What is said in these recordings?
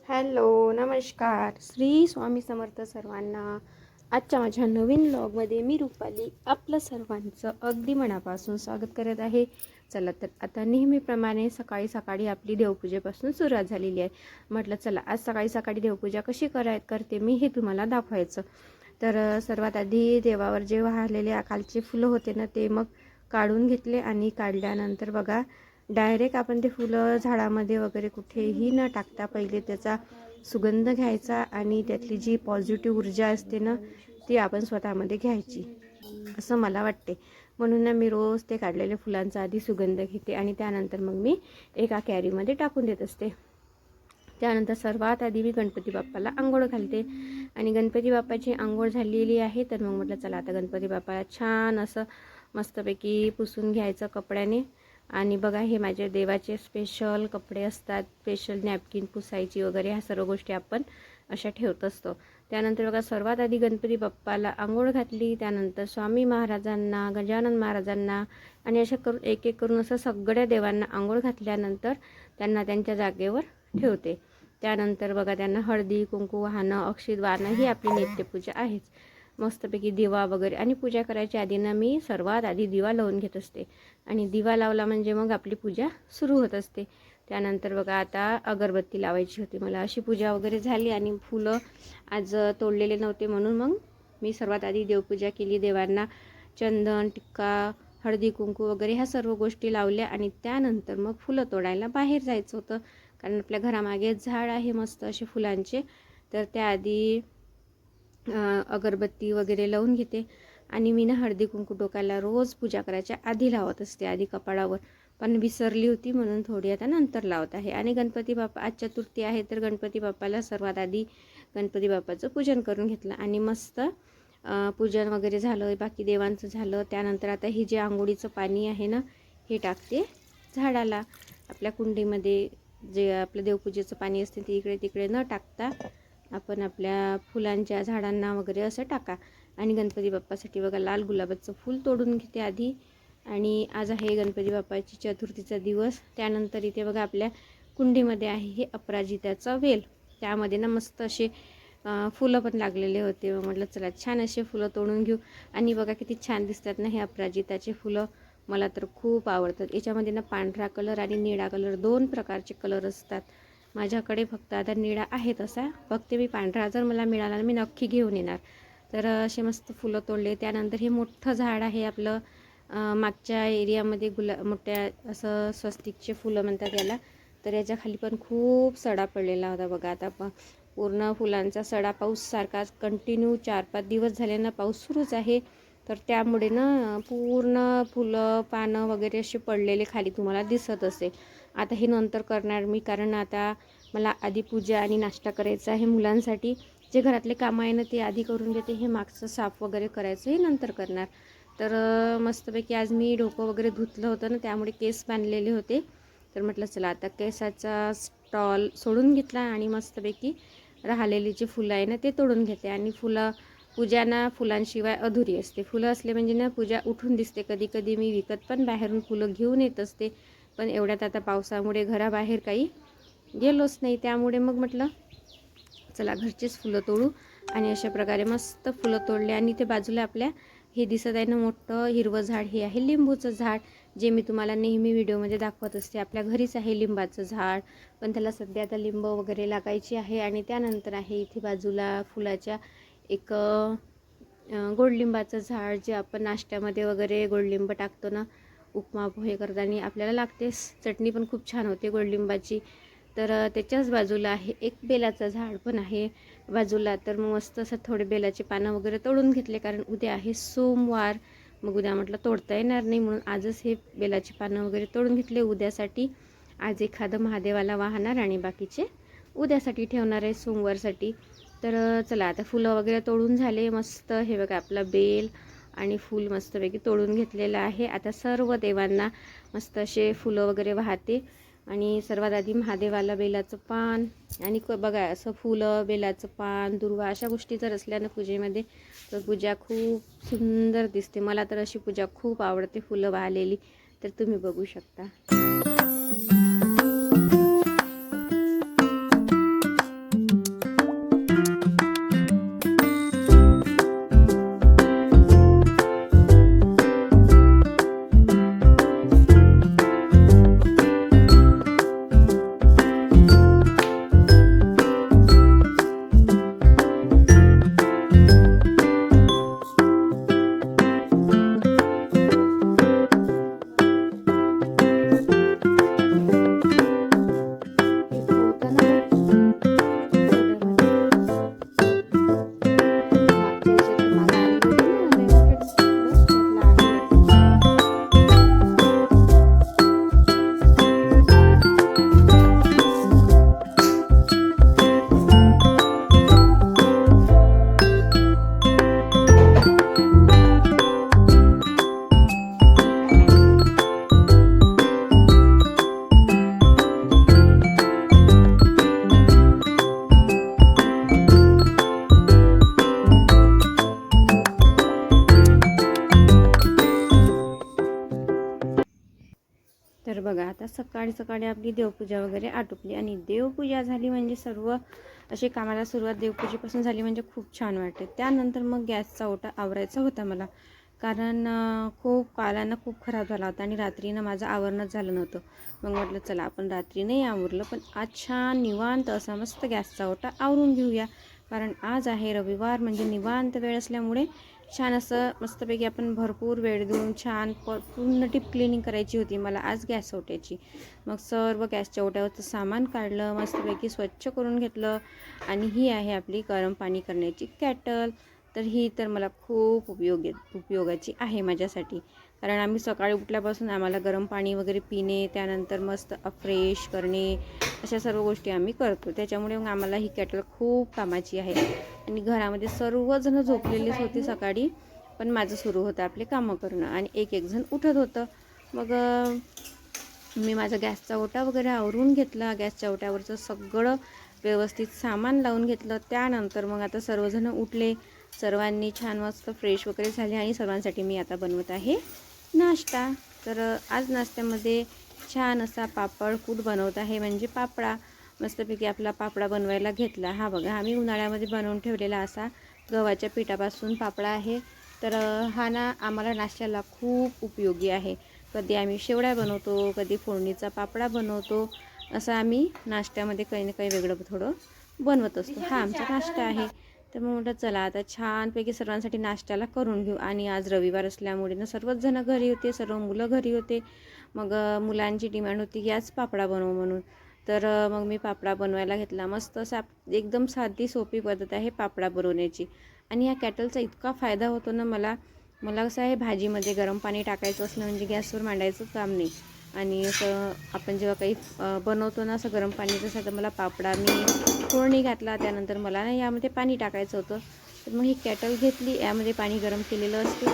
Hello, नमस्कार. श्री स्वामी समर्थ सर्वांना. आजच्या माझ्या नवीन व्लॉगमध्ये मी रुपाली आपलं सर्वांचं अगदी मनापासून स्वागत करत आहे. चला तर आता नेहमीप्रमाणे सकाळी सकाळी आपली देवपूजेपासून सुरुवात झालेली आहे. म्हटलं चला आज सकाळी सकाळी देवपूजा कशी करते मी हे तुम्हाला दाखवायचं. तर सर्वात आधी देवावर जे वाहलेले कालचे फुलं होते ना ते मग काढून घेतले आणि काढल्यानंतर बघा डायरेक्ट आपण ते फुलं झाडामध्ये वगैरे कुठेही न टाकता पहिले त्याचा सुगंध घ्यायचा आणि त्यातली जी पॉझिटिव्ह ऊर्जा असते ना ती आपण स्वतःमध्ये घ्यायची असं मला वाटते. म्हणून ना मी रोज ते काढलेल्या फुलांचा आधी सुगंध घेते आणि त्यानंतर मग मी एका कॅरीमध्ये टाकून देत असते. त्यानंतर सर्वात आधी मी गणपती बाप्पाला आंघोळ घालते आणि गणपती बाप्पाची आंघोळ झालेली आहे तर मग म्हटलं चला आता गणपती बाप्पाला छान असं मस्तपैकी पुसून घ्यायचं कपड्याने. आणि बघा हे माझे देवाचे स्पेशल कपडे असतात, स्पेशल नॅपकिन पुसायची वगैरे ह्या सर्व गोष्टी आपण अशा ठेवत असतो. त्यानंतर बघा सर्वात आधी गणपती बाप्पाला आंघोळ घातली, त्यानंतर स्वामी महाराजांना, गजानन महाराजांना आणि अशा करून एक एक करून असं सगळ्या देवांना आंघोळ घातल्यानंतर त्यांना त्यांच्या जागेवर ठेवते. त्यानंतर बघा त्यांना हळदी कुंकू वाहणं, अक्षित वाहणं ही आपली नित्यपूजा आहेच. मस्तपैकी दिवा वगैरे आणि पूजा करायच्या आधी ना मी सर्वात आधी दिवा लावून घेत असते आणि दिवा लावला म्हणजे मग आपली पूजा सुरू होत असते. त्यानंतर बघा आता अगरबत्ती लावायची होती मला. अशी पूजा वगैरे झाली आणि फुलं आज तोडलेले नव्हते म्हणून मग मी सर्वात आधी देवपूजा केली. देवांना चंदन टिक्का हळदी कुंकू वगैरे ह्या सर्व गोष्टी लावल्या आणि त्यानंतर मग फुलं तोडायला बाहेर जायचं होतं कारण आपल्या घरामागे झाड आहे मस्त असे फुलांचे. तर त्याआधी अगरबत्ती वगैरे लावून घेते आणि मी ना हळदी कुंकू डोक्याला रोज पूजा करायच्या आधी लावत असते, आधी कपाळावर, पण विसरली होती म्हणून थोडी आता नंतर लावत आहे. आणि गणपती बाप्पा आज चतुर्थी आहे तर गणपती बाप्पाला सर्वात आधी गणपती बाप्पाचं पूजन करून घेतलं आणि मस्त पूजन वगैरे झालं, बाकी देवांचं झालं. त्यानंतर आता ही जे आंघोळीचं पाणी आहे ना हे टाकते झाडाला. आपल्या कुंडीमध्ये जे आपलं देवपूजेचं पाणी असते ते इकडे तिकडे न टाकता आपण आपल्या फुलांच्या झाडांना वगैरे असं टाका. आणि गणपती बाप्पासाठी बघा लाल गुलाबाचं फूल तोडून घेते आधी. आणि आज आहे गणपती बाप्पाची चतुर्थीचा दिवस. त्यानंतर इथे बघा आपल्या कुंडीमध्ये आहे हे अपराजिताचा वेल, त्यामध्ये ना मस्त असे फुलं पण लागलेले होते. म्हटलं चला छान असे फुलं तोडून घेऊ. आणि बघा किती छान दिसतात ना हे अपराजिताचे फुलं, मला तर खूप आवडतात. याच्यामध्ये ना पांढरा कलर आणि निळा कलर दोन प्रकारचे कलर असतात. माझ्याकडे फक्त आता निळा आहे तसा, फक्त मी पांढरा जर मला मिळाला मी नक्की घेऊन येणार. तर असे मस्त फुलं तोडले. त्यानंतर हे मोठं झाड आहे आपलं मागच्या एरियामध्ये मोठ्या असं स्वस्तिकचे फुलं म्हणतात याला. तर याच्या खाली पण खूप सडा पडलेला होता बघा. आता पूर्ण फुलांचा सडा पाऊससारखा कंटिन्यू 4-5 दिवस झाले ना पाऊस सुरूच आहे. तर त्यामुळे ना पूर्ण फुलं पानं वगैरे असे पडलेले खाली तुम्हाला दिसत असेल. आता हे नंतर करणार मी कारण आता मला आधी पूजा आणि नाश्ता करायचा आहे मुलांसाठी. जे घरातले कामं आहे ना ते आधी करून घेते, हे मागचं साफ वगैरे करायचं हे नंतर करणार. तर मस्तपैकी आज मी डोकं वगैरे धुतलं होतं ना त्यामुळे केस बांधलेले होते. तर म्हटलं चला आता केसाचा स्टॉल सोडून घेतला आणि मस्तपैकी राहिलेली जी फुलं आहे ना ते तोडून घेते. आणि पूजा ना फुलांशिवाय अधुरी असते. फुलं असले म्हणजे ना पूजा उठून दिसते. कधी कधी मी विकत पण बाहेरून फुलं घेऊन येत असते, पण एवढ्यात आता पावसामुळे घराबाहेर काही गेलोच नाही. त्यामुळे मग म्हटलं चला घरचीच फुलं तोडू. आणि अशा प्रकारे मस्त फुलं तोडले. आणि ते बाजूला आपल्या हे दिसत आहे ना मोठं हिरवं झाड, हे आहे लिंबूचं झाड, जे मी तुम्हाला नेहमी व्हिडिओमध्ये दाखवत असते. आपल्या घरीच आहे लिंबाचं झाड, पण त्याला सध्या आता लिंब वगैरे लागायची आहे. आणि त्यानंतर आहे इथे बाजूला फुलाच्या एक गोडलिंबाचं झाड, जे आपण नाश्त्यामध्ये वगैरे गोडलिंब टाकतो ना उपमा पोहे करताना आपल्याला लागतेच. चटणी पण खूप छान होते गोडलिंबाची. तर त्याच्याच बाजूला आहे एक बेलाचं झाड पण आहे बाजूला. तर मग मस्त असं थोडे बेलाचे पानं वगैरे तोडून घेतले कारण उद्या आहे सोमवार. मग उद्या म्हटलं तोडता येणार नाही म्हणून आजच हे बेलाचे पानं वगैरे तोडून घेतले उद्यासाठी. आज एखादं महादेवाला वाहणार आणि बाकीचे उद्यासाठी ठेवणार आहे सोमवारसाठी. तर चला आता फुलं वगैरे तोडून झाले. मस्त हे बघा आपला बेल आणि फूल मस्तपैकी तोडून घेतलेलं आहे. आता सर्व देवांना मस्त असे फुलं वगैरे वाहते. आणि सर्वात आधी महादेवाला बेलाचं पान आणि बघा असं फुलं, बेलाचं पान, दुर्वा अशा गोष्टी जर असल्या ना पूजेमध्ये तर पूजा खूप सुंदर दिसते. मला तर अशी पूजा खूप आवडते फुलं वाहलेली. तर तुम्ही बघू शकता. सकाळी सकाळी आपली देवपूजा वगैरे आटोपली आणि देवपूजा झाली म्हणजे सर्व अशी कामाला सुरुवात देवपूजेपासून झाली म्हणजे खूप छान वाटते. त्यानंतर मग गॅसचा ओटा आवरायचा होता मला, कारण खूप कालानं खूप खराब झाला होता आणि रात्रीनं माझं आवरणच झालं नव्हतं. मग म्हटलं चला आपण रात्री नाही आवरलं, पण आज छान निवांत असा मस्त गॅसचा ओटा आवरून घेऊया, कारण आज आहे रविवार, म्हणजे निवांत वेळ असल्यामुळे छान असं मस्तपैकी आपण भरपूर वेळ देऊन छान पूर्ण डीप क्लिनिंग करायची होती मला आज गॅस ओट्याची. मग सर्व गॅसच्या ओट्यावरचं सामान काढलं, मस्तपैकी स्वच्छ करून घेतलं. आणि ही आहे आपली गरम पाणी करण्याची कॅटल. तर ही तर मला खूप उपयोगाची आहे माझ्यासाठी, कारण आम्ही सकाळी उठल्यापासून आम्हाला गरम पाणी वगैरे पिणे, त्यानंतर मस्त फ्रेश करणे, अशा सर्व गोष्टी आम्ही करतो. त्याच्यामुळे मग आम्हाला ही कॅटल खूप कामाची आहे. आणि घरामध्ये सर्वजण झोपलेलीच होती सकाळी, पण माझं सुरू होतं आपले कामं करणं आणि एक एक जण उठत होतं. मग मी माझा गॅसचा ओटा वगैरे आवरून घेतला, गॅसच्या ओट्यावरचं सगळं व्यवस्थित सामान लावून घेतलं. त्यानंतर मग आता सर्वजण उठले, सर्वांनी छान मस्त फ्रेश वगैरे झाले आणि सर्वांसाठी मी आता बनवत आहे नाश्ता. तर आज नाश्त्यामध्ये छान असा पापड कूट बनवत आहे, म्हणजे पापडा. मस्तपैकी आपला पापडा बनवायला घेतला. हा बघा, आम्ही उन्हाळ्यामध्ये बनवून ठेवलेला असा गव्हाच्या पिठापासून पापडा आहे. तर हा ना आम्हाला नाश्त्याला खूप उपयोगी आहे. कधी आम्ही शेवड्या बनवतो, कधी फोडणीचा पापडा बनवतो, असं आम्ही नाश्त्यामध्ये काही ना काही वेगळं थोडं बनवत असतो. हा आमचा नाश्ता आहे. तर मग म्हटलं चला आता छानपैकी सर्वांसाठी नाश्त्याला करून घेऊ. आणि आज रविवार असल्यामुळे ना सर्वच जण घरी होते, सर्व मुलं घरी होते. मग मुलांची डिमांड होती की आज पापडा बनव म्हणून. तर मग मी पापडा बनवायला घेतला. मस्त असा एकदम साधी सोपी पद्धत आहे पापडा बनवण्याची. आणि या कॅटलचा इतका फायदा होतो ना मला कसं आहे, भाजीमध्ये गरम पाणी टाकायचं असलं म्हणजे गॅसवर मांडायचं काम नाही. आणि असं आपण जेव्हा काही बनवतो ना असं गरम पाणी, जसं तर मला पापडा मी फोडणी घातला, त्यानंतर मला ना यामध्ये पाणी टाकायचं होतं. तर मग ही कॅटल घेतली, यामध्ये पाणी गरम केलेलं असते,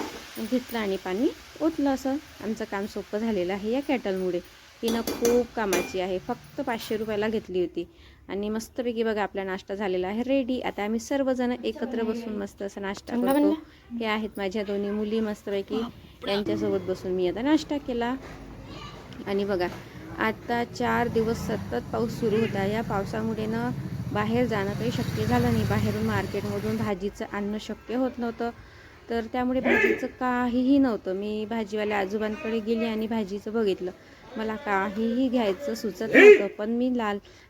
घेतलं आणि पाणी ओतलं. असं आमचं काम सोपं झालेलं आहे या कॅटलमुळे. ही ना खूप कामाची आहे. फक्त 500 रुपयाला घेतली होती. आणि मस्तपैकी बघा आपला नाश्ता झालेला आहे रेडी. आता आम्ही सर्वजण एकत्र बसून मस्त असा नाश्ता करतो. हे आहेत माझ्या दोन्ही मुली, मस्तपैकी यांच्यासोबत बसून मी आता नाश्ता केला. आणि बघा आता 4 दिवस सतत पाऊस सुरू होता. या पावसामुळे ना बाहेर जाणं काही शक्य झालं नाही. बाहेरून मार्केटमधून भाजीचं आणणं शक्य होत नव्हतं. तर त्यामुळे भाजीचं काहीही नव्हतं. मी भाजीवाल्या आजोबांकडे गेली आणि भाजीचं बघितलं. मला काहीही घ्यायचं सुचत नव्हतं. पण मी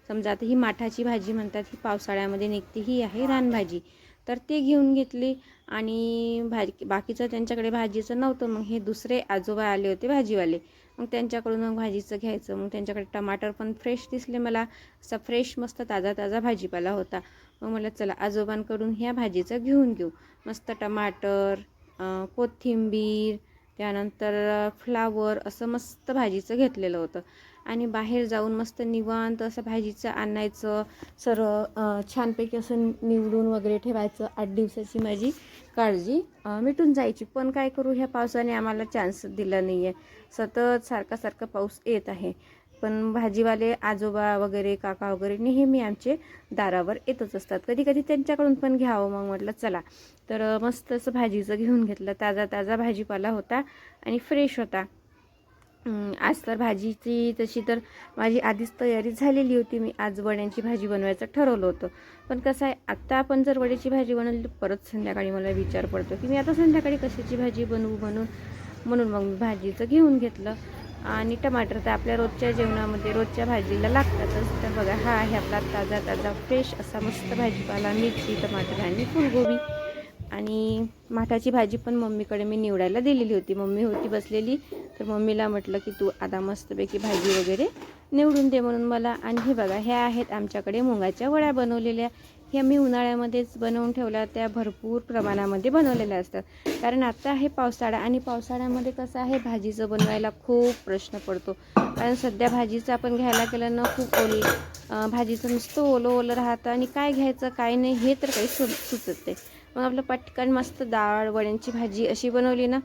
समजा आता ही माठाची भाजी म्हणतात, ही पावसाळ्यामध्ये निघते, ही आहे रानभाजी. तर ते घेऊन घेतली. आणि बाकीचं त्यांच्याकडे भाजीचं नव्हतं. मग हे दुसरे आजोबा आले होते भाजीवाले, मग त्यांच्याकडून मग भाजीचं घ्यायचं. मग त्यांच्याकडे टमाटर पण फ्रेश दिसले मला, असा फ्रेश मस्त ताजा ताजा भाजीपाला होता. मग मला चला आजोबांकडून ह्या भाजीचं घेऊन घेऊ. मस्त टमाटर, कोथिंबीर, त्यानंतर फ्लावर, असं मस्त भाजीचं घेतलेलं होतं. आणि बाहेर जाऊन मस्त निवांत असं भाजीचं आणायचं, सर्व छानपैकी असं निवडून वगैरे ठेवायचं. 8 दिवसाची माझी काळजी मिटून जायची. पण काय करू, ह्या पावसाने आम्हाला चान्स दिला नाही आहे. सतत सारखा पाऊस येत आहे. पण भाजीवाले आजोबा वगैरे काका वगैरे नेहमी आमचे दारावर येतच असतात. कधी कधी त्यांच्याकडून पण घ्यावं. मग म्हटलं चला, तर मस्त असं भाजीचं घेऊन घेतलं. ताजा ताजा भाजीपाला होता आणि फ्रेश होता. आज तर भाजीची तशी तर माझी आधीच तयारी झालेली होती. मी आज वड्यांची भाजी बनवायचं ठरवलं होतं. पण कसं आहे, आत्ता आपण जर वड्याची भाजी बनवली तर परत संध्याकाळी मला विचार पडतो की मी आता संध्याकाळी कशाची भाजी बनवू म्हणून मग मी भाजीचं घेऊन घेतलं. आणि टमाटर तर आपल्या रोजच्या जेवणामध्ये रोजच्या भाजीला लागतातच. तर बघा, हा आहे आपला ताजा ताजा फ्रेश असा मस्त भाजीपाला, मिरची, टमाटर आणि फुलगोबी. आणि माठाची भाजी पण मम्मीकडे मी निवडायला दिलेली होती. मम्मी होती बसलेली, तर मम्मीला म्हटलं की तू आता मस्तपैकी भाजी वगैरे निवडून दे म्हणून मला. आणि हे बघा, ह्या आहेत आमच्याकडे मुगाच्या वड्या बनवलेल्या. ह्या मी उन्हाळ्यामध्येच बनवून ठेवल्या, त्या भरपूर प्रमाणामध्ये बनवलेल्या असतात. कारण आता आहे पावसाळा, आणि पावसाळ्यामध्ये कसं आहे, भाजीचं बनवायला खूप प्रश्न पडतो. कारण सध्या भाजीचं आपण घ्यायला गेलं ना खूप भाजीचं नुसतं ओलं राहतं, आणि काय घ्यायचं काय नाही हे तर काही सुचत नाही. मग आपलं पटकन मस्त डाळ वड्यांची भाजी अशी बनवली ना,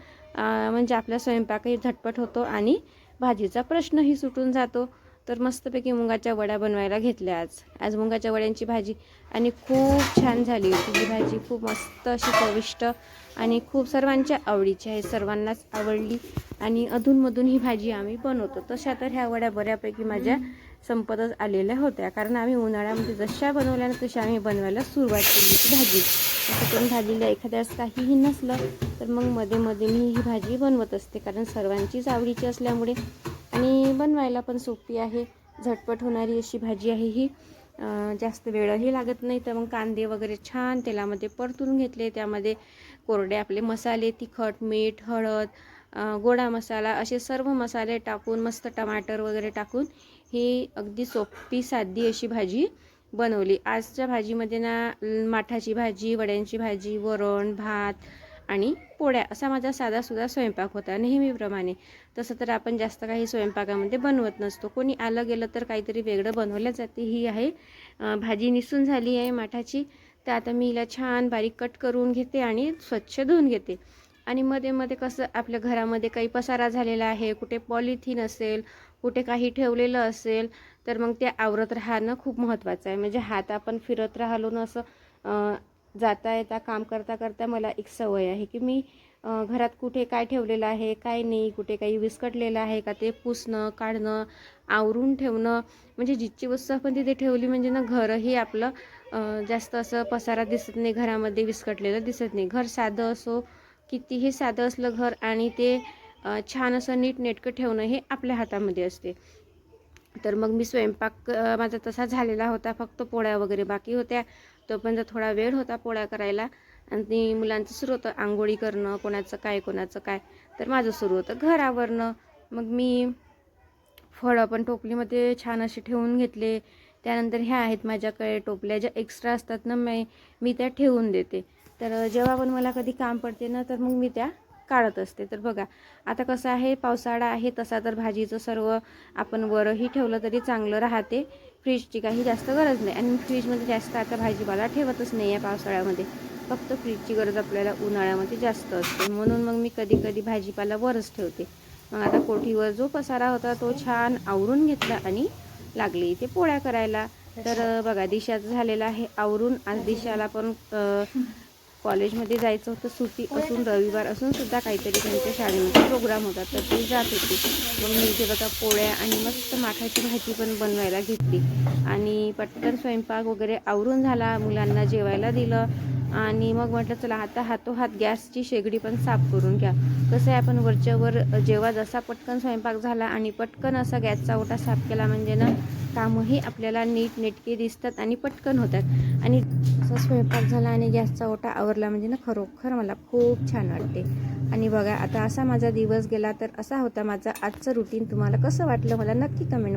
म्हणजे आपला स्वयंपाकही झटपट होतो आणि भाजीचा प्रश्नही सुटून जातो. तर मस्तपैकी मुगाच्या वड्या बनवायला घेतल्या आज मुगाच्या वड्यांची भाजी आणि खूप छान झाली होती ही भाजी. खूप मस्त अशी चविष्ट आणि खूप सर्वांच्या आवडीची आहे, सर्वांनाच आवडली. आणि अधूनमधून ही भाजी आम्ही बनवतो. तशा तर ह्या वड्या बऱ्यापैकी माझ्या संपतच आलेल्या होत्या, कारण आम्ही उन्हाळ्यामध्ये जशा बनवल्या ना तशा आम्ही बनवायला सुरुवात केली होती भाजी. असं करून भाजीला एखाद्यास काहीही नसलं तर मग मध्ये मध्ये मी ही भाजी बनवत असते, कारण सर्वांचीच आवडीची असल्यामुळे आणि बनवायला पण सोपी आहे, झटपट होणारी अशी भाजी आहे ही. जास्त वेळही लागत नाही. तर मग कांदे वगैरे छान तेलामध्ये परतून घेतले, त्यामध्ये कोरडे आपले मसाले, तिखट, मीठ, हळद, गोडा मसाला असे सर्व मसाले टाकून मस्त टमाटर वगैरे टाकून ही अगदी सोपी साधी अशी भाजी बनवली. आजच्या भाजीमध्ये ना माठाची भाजी, वड्यांची भाजी, वरण, भात आणि पोळ्या असा माझा साधासुद्धा स्वयंपाक होता नेहमीप्रमाणे. तसं तर आपण जास्त काही स्वयंपाकामध्ये बनवत नसतो, कोणी आलं गेलं तर काहीतरी वेगळं बनवल्या जाते. ही आहे भाजी निसून झाली आहे माठाची. तर आता मी हिला छान बारीक कट करून घेते आणि स्वच्छ धुवून घेते. आणि मध्ये मध्ये कसं आपल्या घरामध्ये काही पसारा झालेला आहे, कुठे पॉलिथिन असेल, कुठे काही ठेवलेलं असेल, तर मग ते आवरत राहणं खूप महत्त्वाचं आहे. म्हणजे हात आपण फिरत राहिलो ना असं जाता येता काम करता करता मला एक सवय आहे की मी घरात कुठे काय ठेवलेलं आहे, काय नाही, कुठे काही विस्कटलेलं आहे का ते पुसणं, काढणं, आवरून ठेवणं. म्हणजे जितकी वस्तू आपण तिथे ठेवली म्हणजे ना घरही आपलं जास्त असं पसारा दिसत नाही, घरामध्ये विस्कटलेलं दिसत नाही. घर साधं असो, कितीही साधं असलं घर आणि ते छान असं नीटनेटकं ठेवणं हे आपल्या हातामध्ये असते. तर मग मी स्वयंपाक माझा तसा झालेला होता, फक्त पोळ्या वगैरे बाकी होत्या. तोपर्यंत थोडा वेळ होता पोळ्या करायला आणि मुलांचं सुरू होतं आंघोळी करणं, कोणाचं काय. तर माझं सुरू होतं घर आवरणं. मग मी फळं पण टोपलीमध्ये छान असे ठेवून घेतले. त्यानंतर ह्या आहेत माझ्याकडे टोपल्या ज्या एक्स्ट्रा असतात ना, मी त्या ठेवून देते. तर जेव्हा पण मला कधी काम पडते ना तर मग मी त्या काढत असते. तर बघा आता कसं आहे, पावसाळा आहे, तसा तर भाजीचं सर्व आपण वरही ठेवलं तरी चांगलं राहते. फ्रीजची काही जास्त गरज नाही आणि फ्रीजमध्ये जास्त आता भाजीपाला ठेवतच नाही आहे पावसाळ्यामध्ये. फक्त फ्रीजची गरज आपल्याला उन्हाळ्यामध्ये जास्त असते, म्हणून मग मी कधी कधी भाजीपाला वरच ठेवते. मग आता कोठीवर जो पसारा होता तो छान आवरून घेतला आणि लागली इथे पोळ्या करायला. तर बघा दिशाचं झालेलं आहे आवरून. आज दिशाला पण कॉलेजमध्ये जायचं होतं, सुट्टी असून रविवार असून सुद्धा काहीतरी त्यांच्या शाळेमध्ये प्रोग्राम होता, तर ती जात होती. मग मी इथे बघा पोळ्या आणि मस्त माठाची भाजी पण बनवायला घेतली आणि पटकन स्वयंपाक वगैरे आवरून झाला, मुलांना जेवायला दिलं आणि मग म्हटलं चला आता हातोहात गॅसची शेगडी पण साफ करून घ्या. कसं आहे, आपण वरच्यावर जेव्हा जसा पटकन स्वयंपाक झाला आणि पटकन असा गॅसचा ओटा साफ केला म्हणजे ना कामही आपल्याला नीट नेटके दिसतात आणि पटकन होतात. आणि असा स्वयंपाक झाला आणि गॅसचा ओटा आवरला म्हणजे ना खरोखर मला खूप छान वाटते. आणि बघा आता असा माझा दिवस गेला. तर असा होता माझा आजचं रुटीन. तुम्हाला कसं वाटलं मला नक्की कमेंट